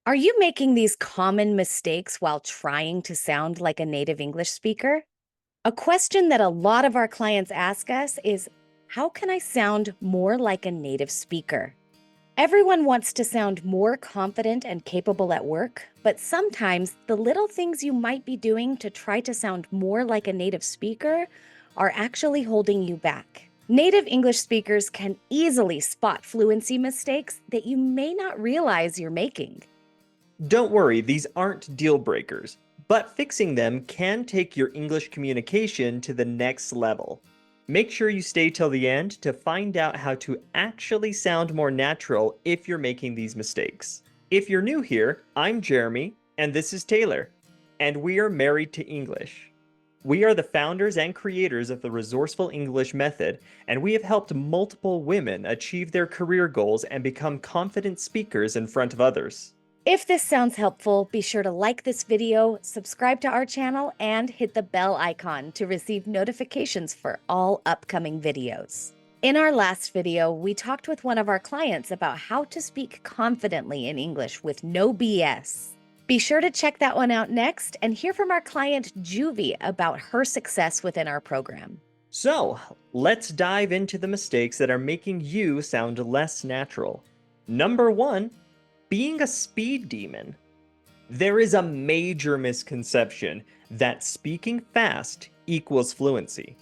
Are you making these common mistakes while trying to sound like a native English speaker? A question that a lot of our clients ask us is, how can I sound more like a native speaker? Everyone wants to sound more confident and capable at work, but sometimes the little things you might be doing to try to sound more like a native speaker are actually holding you back. Native English speakers can easily spot fluency mistakes that you may not realize you're making. Don't worry, these aren't deal breakers, but fixing them can take your English communication to the next level. Make sure you stay till the end to find out how to actually sound more natural if you're making these mistakes. If you're new here, I'm Jeremy, and this is Taylor, and we are married to English. We are the founders and creators of the Resourceful English Method, and we have helped multiple women achieve their career goals and become confident speakers in front of others. If this sounds helpful, be sure to like this video, subscribe to our channel, and hit the bell icon to receive notifications for all upcoming videos. In our last video, we talked with one of our clients about how to speak confidently in English with no BS. Be sure to check that one out next and hear from our client Juvie about her success within our program. So, let's dive into the mistakes that are making you sound less natural. Number 1, being a speed demon. There is a major misconception that speaking fast equals fluency.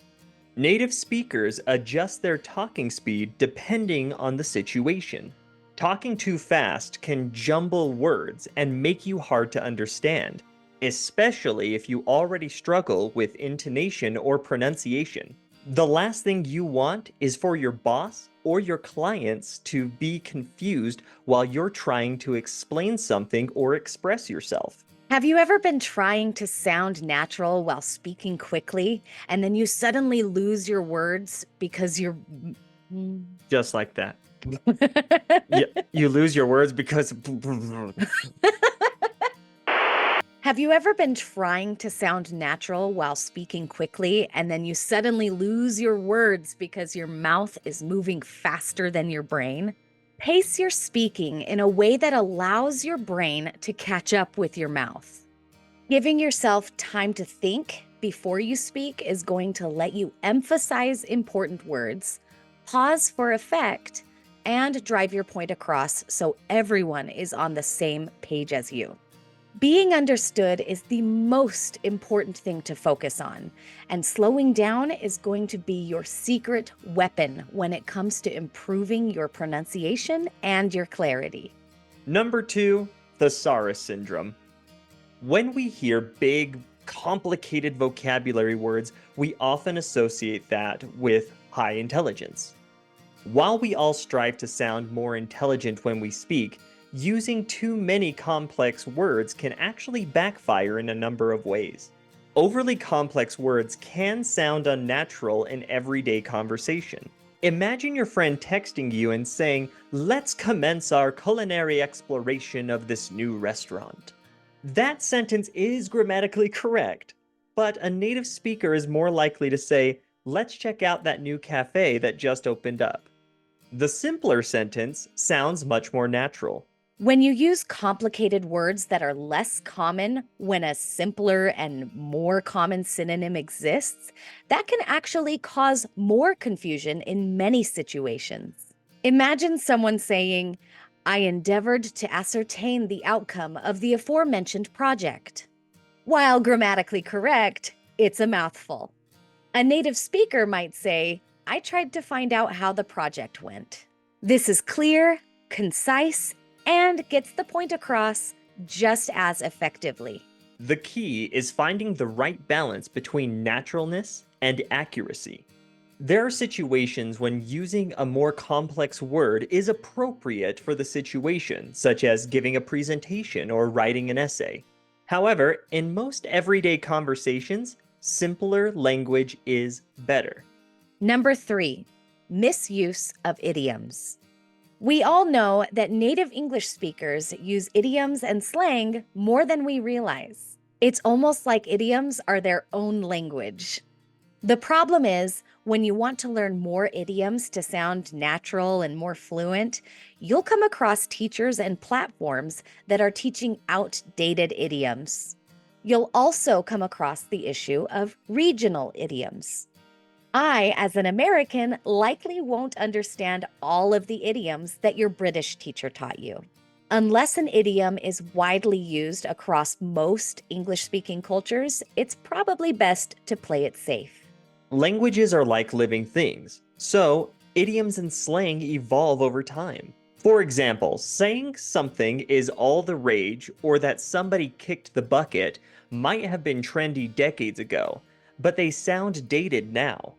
Native speakers adjust their talking speed depending on the situation. Talking too fast can jumble words and make you hard to understand, especially if you already struggle with intonation or pronunciation. The last thing you want is for your boss or your clients to be confused while you're trying to explain something or express yourself. Have you ever been trying to sound natural while speaking quickly, and then you suddenly lose your words because you're... Just like that. You lose your words because... Have you ever been trying to sound natural while speaking quickly, and then you suddenly lose your words because your mouth is moving faster than your brain? Pace your speaking in a way that allows your brain to catch up with your mouth. Giving yourself time to think before you speak is going to let you emphasize important words, pause for effect, and drive your point across so everyone is on the same page as you. Being understood is the most important thing to focus on, and slowing down is going to be your secret weapon when it comes to improving your pronunciation and your clarity. Number 2, the Sarus Syndrome. When we hear big, complicated vocabulary words, we often associate that with high intelligence. While we all strive to sound more intelligent when we speak, using too many complex words can actually backfire in a number of ways. Overly complex words can sound unnatural in everyday conversation. Imagine your friend texting you and saying, "Let's commence our culinary exploration of this new restaurant." That sentence is grammatically correct, but a native speaker is more likely to say, "Let's check out that new cafe that just opened up." The simpler sentence sounds much more natural. When you use complicated words that are less common when a simpler and more common synonym exists, that can actually cause more confusion in many situations. Imagine someone saying, "I endeavored to ascertain the outcome of the aforementioned project." While grammatically correct, it's a mouthful. A native speaker might say, "I tried to find out how the project went." This is clear, concise, and gets the point across just as effectively. The key is finding the right balance between naturalness and accuracy. There are situations when using a more complex word is appropriate for the situation, such as giving a presentation or writing an essay. However, in most everyday conversations, simpler language is better. Number 3, misuse of idioms. We all know that native English speakers use idioms and slang more than we realize. It's almost like idioms are their own language. The problem is, When you want to learn more idioms to sound natural and more fluent, you'll come across teachers and platforms that are teaching outdated idioms. You'll also come across the issue of regional idioms. I, as an American, likely won't understand all of the idioms that your British teacher taught you. Unless an idiom is widely used across most English-speaking cultures, it's probably best to play it safe. Languages are like living things, so idioms and slang evolve over time. For example, saying something is all the rage or that somebody kicked the bucket might have been trendy decades ago, but they sound dated now.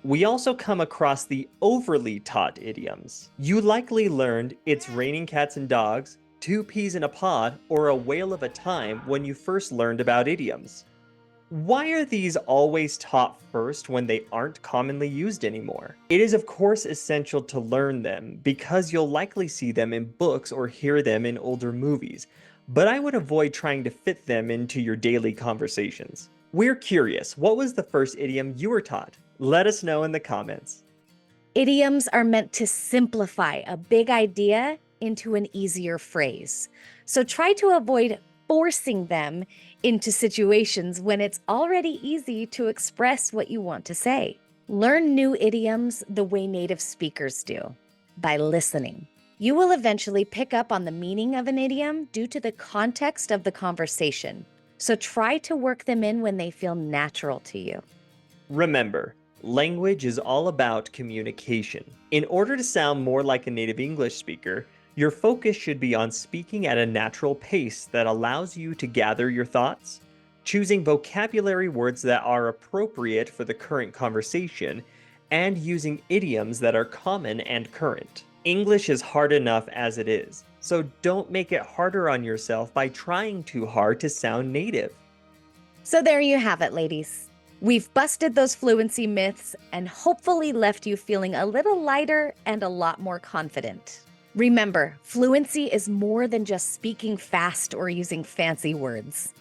We also come across the overly taught idioms. You likely learned "it's raining cats and dogs," "two peas in a pod," or "a whale of a time" when you first learned about idioms. Why are these always taught first when they aren't commonly used anymore? It is of course essential to learn them because you'll likely see them in books or hear them in older movies, but I would avoid trying to fit them into your daily conversations. We're curious, what was the first idiom you were taught? Let us know in the comments. Idioms are meant to simplify a big idea into an easier phrase. So try to avoid forcing them into situations when it's already easy to express what you want to say. Learn new idioms the way native speakers do, by listening. You will eventually pick up on the meaning of an idiom due to the context of the conversation. So try to work them in when they feel natural to you. Remember, language is all about communication. In order to sound more like a native English speaker, your focus should be on speaking at a natural pace that allows you to gather your thoughts, choosing vocabulary words that are appropriate for the current conversation, and using idioms that are common and current. English is hard enough as it is, so don't make it harder on yourself by trying too hard to sound native. So there you have it, ladies. We've busted those fluency myths and hopefully left you feeling a little lighter and a lot more confident. Remember, fluency is more than just speaking fast or using fancy words.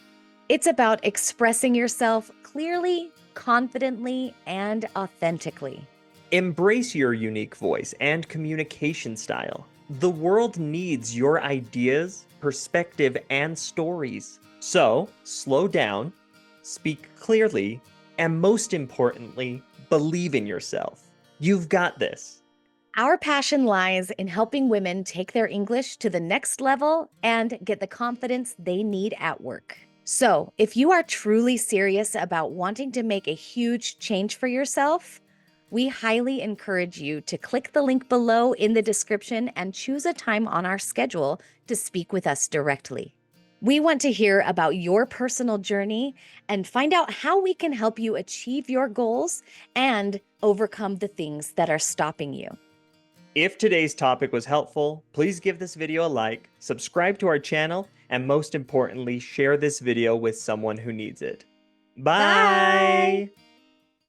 It's about expressing yourself clearly, confidently, and authentically. Embrace your unique voice and communication style. The world needs your ideas, perspective, and stories. So, slow down, speak clearly, and most importantly, believe in yourself. You've got this. Our passion lies in helping women take their English to the next level and get the confidence they need at work. So, if you are truly serious about wanting to make a huge change for yourself, we highly encourage you to click the link below in the description and choose a time on our schedule to speak with us directly. We want to hear about your personal journey and find out how we can help you achieve your goals and overcome the things that are stopping you. If today's topic was helpful, please give this video a like, subscribe to our channel, and most importantly, share this video with someone who needs it. Bye! Bye.